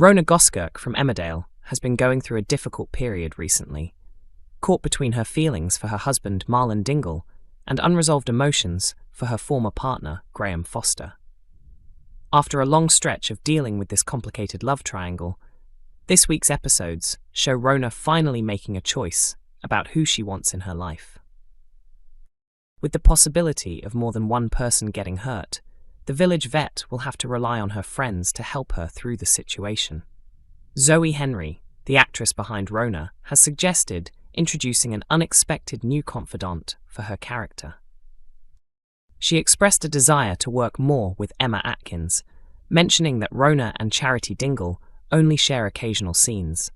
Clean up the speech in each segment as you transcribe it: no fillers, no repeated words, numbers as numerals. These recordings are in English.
Rhona Goskirk from Emmerdale has been going through a difficult period recently, caught between her feelings for her husband Marlon Dingle and unresolved emotions for her former partner Graham Foster. After a long stretch of dealing with this complicated love triangle, this week's episodes show Rhona finally making a choice about who she wants in her life. With the possibility of more than one person getting hurt, the village vet will have to rely on her friends to help her through the situation. Zoe Henry, the actress behind Rhona, has suggested introducing an unexpected new confidant for her character. She expressed a desire to work more with Emma Atkins, mentioning that Rhona and Charity Dingle only share occasional scenes.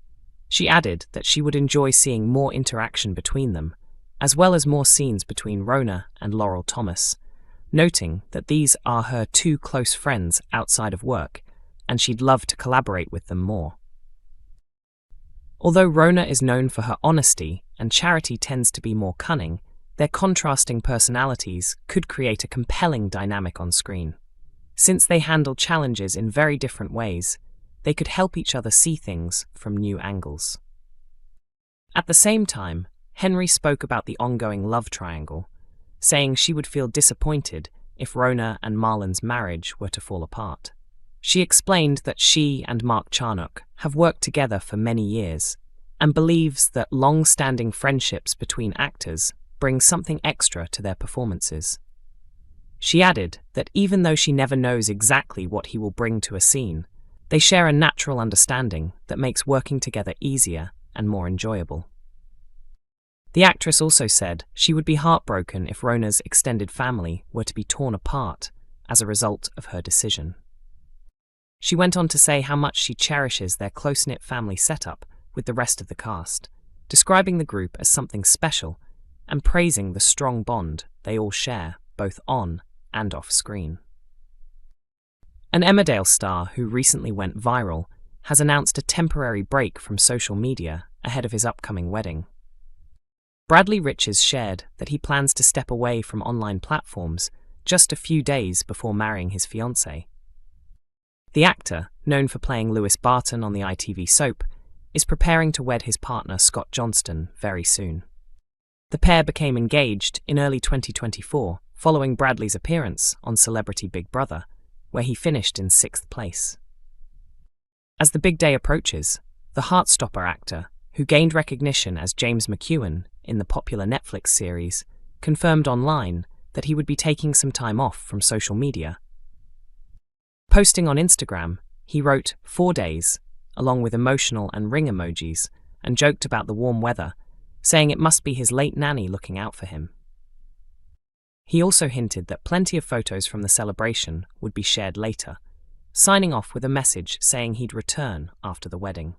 She added that she would enjoy seeing more interaction between them, as well as more scenes between Rhona and Laurel Thomas, noting that these are her two close friends outside of work, and she'd love to collaborate with them more. Although Rhona is known for her honesty and Charity tends to be more cunning, their contrasting personalities could create a compelling dynamic on screen. Since they handle challenges in very different ways, they could help each other see things from new angles. At the same time, Henry spoke about the ongoing love triangle, saying she would feel disappointed if Rhona and Marlon's marriage were to fall apart. She explained that she and Mark Charnock have worked together for many years and believes that long-standing friendships between actors bring something extra to their performances. She added that even though she never knows exactly what he will bring to a scene, they share a natural understanding that makes working together easier and more enjoyable. The actress also said she would be heartbroken if Rhona's extended family were to be torn apart as a result of her decision. She went on to say how much she cherishes their close-knit family setup with the rest of the cast, describing the group as something special and praising the strong bond they all share both on and off screen. An Emmerdale star who recently went viral has announced a temporary break from social media ahead of his upcoming wedding. Bradley Riches shared that he plans to step away from online platforms just a few days before marrying his fiancée. The actor, known for playing Lewis Barton on the ITV soap, is preparing to wed his partner Scott Johnston very soon. The pair became engaged in early 2024 following Bradley's appearance on Celebrity Big Brother, where he finished in 6th place. As the big day approaches, the Heartstopper actor, who gained recognition as James McEwen in the popular Netflix series, confirmed online that he would be taking some time off from social media. Posting on Instagram, he wrote 4 days, along with emotional and ring emojis, and joked about the warm weather, saying it must be his late nanny looking out for him. He also hinted that plenty of photos from the celebration would be shared later, signing off with a message saying he'd return after the wedding.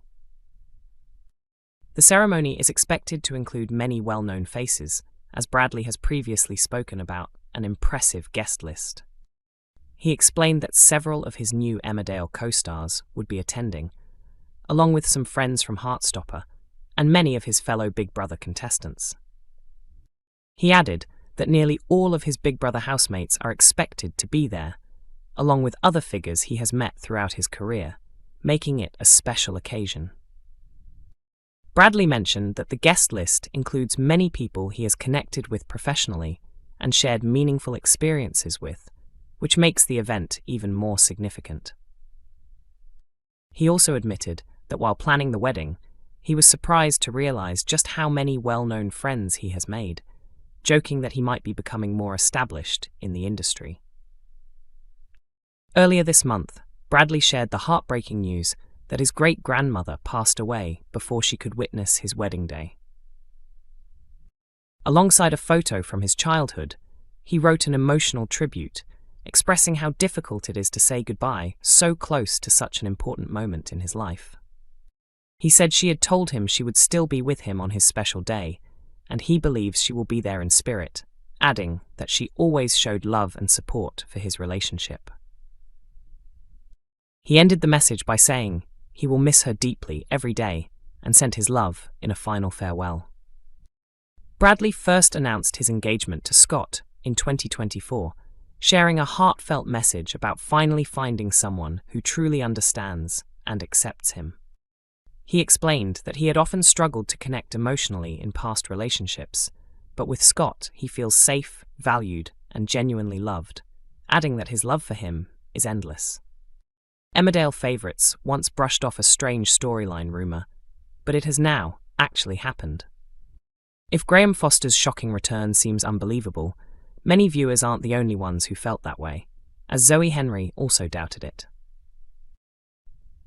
The ceremony is expected to include many well-known faces, as Bradley has previously spoken about an impressive guest list. He explained that several of his new Emmerdale co-stars would be attending, along with some friends from Heartstopper and many of his fellow Big Brother contestants. He added that nearly all of his Big Brother housemates are expected to be there, along with other figures he has met throughout his career, making it a special occasion. Bradley mentioned that the guest list includes many people he has connected with professionally and shared meaningful experiences with, which makes the event even more significant. He also admitted that while planning the wedding, he was surprised to realize just how many well-known friends he has made, joking that he might be becoming more established in the industry. Earlier this month, Bradley shared the heartbreaking news that his great-grandmother passed away before she could witness his wedding day. Alongside a photo from his childhood, he wrote an emotional tribute, expressing how difficult it is to say goodbye so close to such an important moment in his life. He said she had told him she would still be with him on his special day, and he believes she will be there in spirit, adding that she always showed love and support for his relationship. He ended the message by saying he will miss her deeply every day and sent his love in a final farewell. Bradley first announced his engagement to Scott in 2024, sharing a heartfelt message about finally finding someone who truly understands and accepts him. He explained that he had often struggled to connect emotionally in past relationships, but with Scott he feels safe, valued, and genuinely loved, adding that his love for him is endless. Emmerdale favourites once brushed off a strange storyline rumour, but it has now actually happened. If Graham Foster's shocking return seems unbelievable, many viewers aren't the only ones who felt that way, as Zoe Henry also doubted it.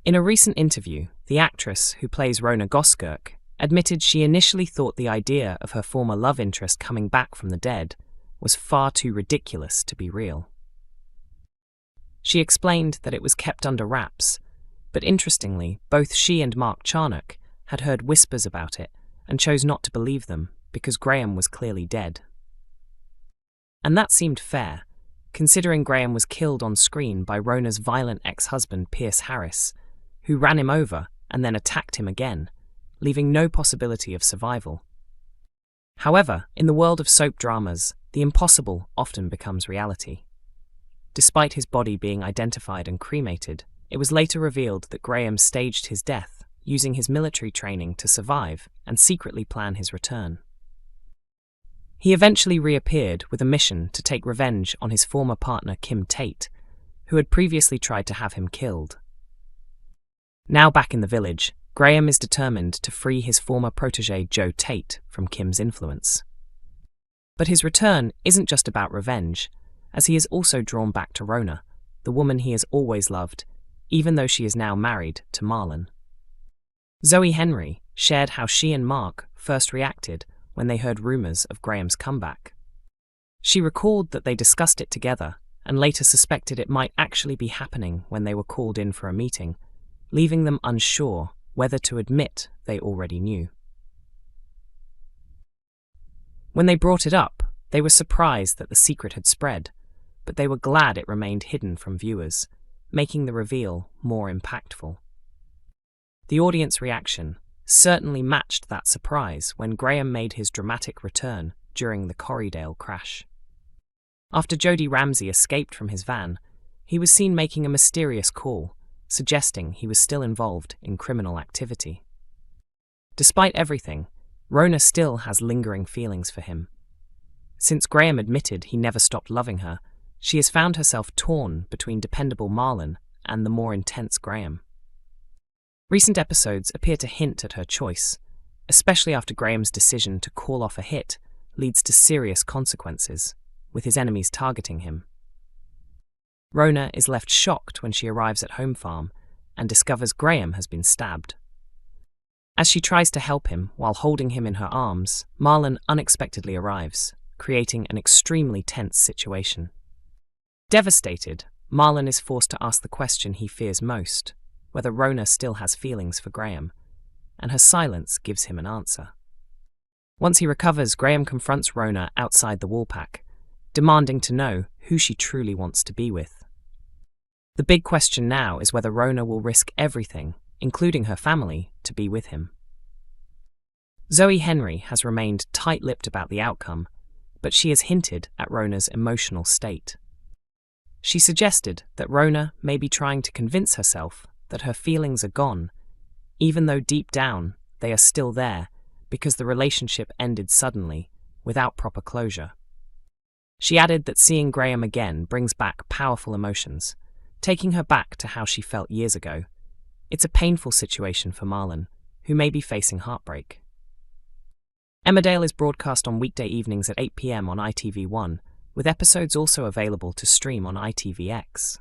In a recent interview, the actress who plays Rhona Goskirk admitted she initially thought the idea of her former love interest coming back from the dead was far too ridiculous to be real. She explained that it was kept under wraps, but interestingly, both she and Mark Charnock had heard whispers about it and chose not to believe them because Graham was clearly dead. And that seemed fair, considering Graham was killed on screen by Rhona's violent ex-husband Pierce Harris, who ran him over and then attacked him again, leaving no possibility of survival. However, in the world of soap dramas, the impossible often becomes reality. Despite his body being identified and cremated, it was later revealed that Graham staged his death, using his military training to survive and secretly plan his return. He eventually reappeared with a mission to take revenge on his former partner Kim Tate, who had previously tried to have him killed. Now back in the village, Graham is determined to free his former protégé Joe Tate from Kim's influence. But his return isn't just about revenge, as he is also drawn back to Rhona, the woman he has always loved, even though she is now married to Marlon. Zoe Henry shared how she and Mark first reacted when they heard rumours of Graham's comeback. She recalled that they discussed it together and later suspected it might actually be happening when they were called in for a meeting, leaving them unsure whether to admit they already knew. When they brought it up, they were surprised that the secret had spread, but they were glad it remained hidden from viewers, making the reveal more impactful. The audience reaction certainly matched that surprise when Graham made his dramatic return during the Corriedale crash. After Jodie Ramsey escaped from his van, he was seen making a mysterious call, suggesting he was still involved in criminal activity. Despite everything, Rhona still has lingering feelings for him. Since Graham admitted he never stopped loving her, she has found herself torn between dependable Marlon and the more intense Graham. Recent episodes appear to hint at her choice, especially after Graham's decision to call off a hit leads to serious consequences, with his enemies targeting him. Rhona is left shocked when she arrives at Home Farm and discovers Graham has been stabbed. As she tries to help him while holding him in her arms, Marlon unexpectedly arrives, creating an extremely tense situation. Devastated, Marlon is forced to ask the question he fears most, whether Rhona still has feelings for Graham, and her silence gives him an answer. Once he recovers, Graham confronts Rhona outside the Woolpack, demanding to know who she truly wants to be with. The big question now is whether Rhona will risk everything, including her family, to be with him. Zoe Henry has remained tight-lipped about the outcome, but she has hinted at Rhona's emotional state. She suggested that Rhona may be trying to convince herself that her feelings are gone, even though deep down they are still there because the relationship ended suddenly, without proper closure. She added that seeing Graham again brings back powerful emotions, taking her back to how she felt years ago. It's a painful situation for Marlon, who may be facing heartbreak. Emmerdale is broadcast on weekday evenings at 8 p.m. on ITV1, with episodes also available to stream on ITVX.